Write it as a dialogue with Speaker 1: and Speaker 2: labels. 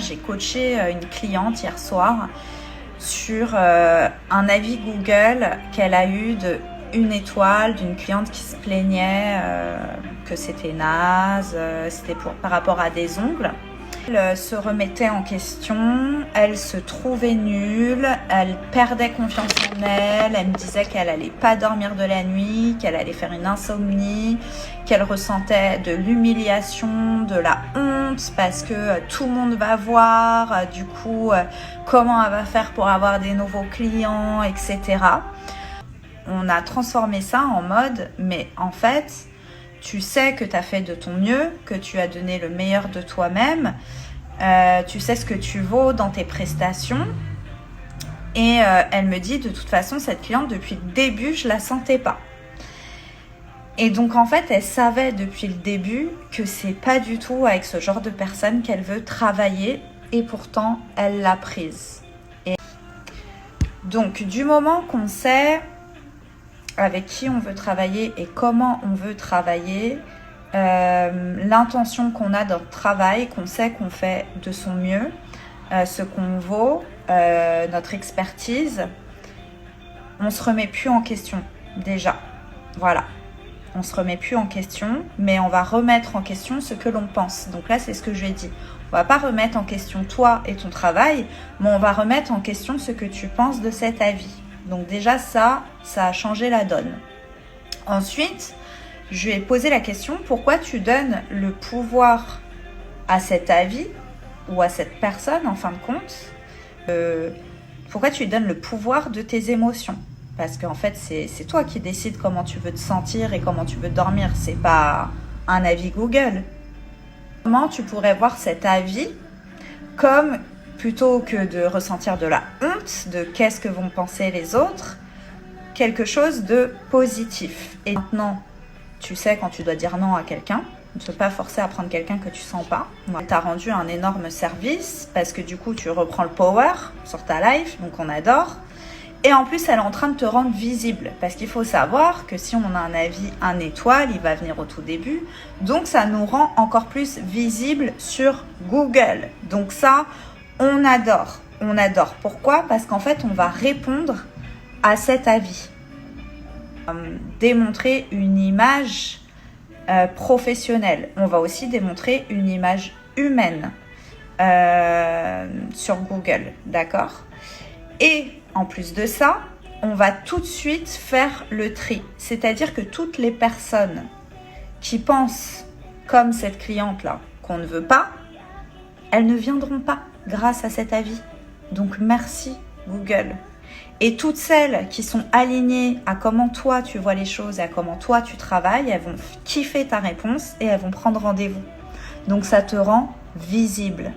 Speaker 1: J'ai coaché une cliente hier soir sur un avis Google qu'elle a eu de 1 étoile d'une cliente qui se plaignait que c'était naze, c'était par rapport à des ongles. Elle se remettait en question, elle se trouvait nulle, elle perdait confiance en elle, elle me disait qu'elle allait pas dormir de la nuit, qu'elle allait faire une insomnie, qu'elle ressentait de l'humiliation, de la honte parce que tout le monde va voir, du coup comment elle va faire pour avoir des nouveaux clients, etc. On a transformé ça en mode, mais en fait, tu sais que tu as fait de ton mieux, que tu as donné le meilleur de toi-même, tu sais ce que tu vaux dans tes prestations. Et elle me dit, de toute façon, cette cliente, depuis le début, je la sentais pas. Et donc, en fait, elle savait depuis le début que c'est pas du tout avec ce genre de personne qu'elle veut travailler. Et pourtant, elle l'a prise. Et donc, du moment qu'on sait avec qui on veut travailler et comment on veut travailler, l'intention qu'on a dans le travail, qu'on sait qu'on fait de son mieux, ce qu'on vaut, notre expertise, on se remet plus en question déjà. Voilà, on se remet plus en question, mais on va remettre en question ce que l'on pense. Donc là, c'est ce que je lui ai dit. On va pas remettre en question toi et ton travail, mais on va remettre en question ce que tu penses de cet avis. Donc déjà ça a changé la donne. Ensuite, je lui ai posé la question, pourquoi tu donnes le pouvoir à cet avis ou à cette personne en fin de compte, pourquoi tu lui donnes le pouvoir de tes émotions? Parce qu'en fait, c'est toi qui décides comment tu veux te sentir et comment tu veux dormir. C'est pas un avis Google. Comment tu pourrais voir cet avis comme, plutôt que de ressentir de la honte, de qu'est-ce que vont penser les autres, quelque chose de positif. Et maintenant, tu sais quand tu dois dire non à quelqu'un, ne te pas forcer à prendre quelqu'un que tu sens pas. Elle t'a rendu un énorme service parce que du coup, tu reprends le power sur ta life, donc on adore. Et en plus, elle est en train de te rendre visible parce qu'il faut savoir que si on a un avis 1 étoile, il va venir au tout début. Donc, ça nous rend encore plus visible sur Google. Donc ça, on adore. On adore. Pourquoi? Parce qu'en fait, on va répondre à cet avis. Démontrer une image professionnelle. On va aussi démontrer une image humaine sur Google. D'accord? Et en plus de ça, on va tout de suite faire le tri. C'est-à-dire que toutes les personnes qui pensent comme cette cliente-là, qu'on ne veut pas, elles ne viendront pas grâce à cet avis. Donc merci Google. Et toutes celles qui sont alignées à comment toi tu vois les choses et à comment toi tu travailles, elles vont kiffer ta réponse et elles vont prendre rendez-vous. Donc ça te rend visible.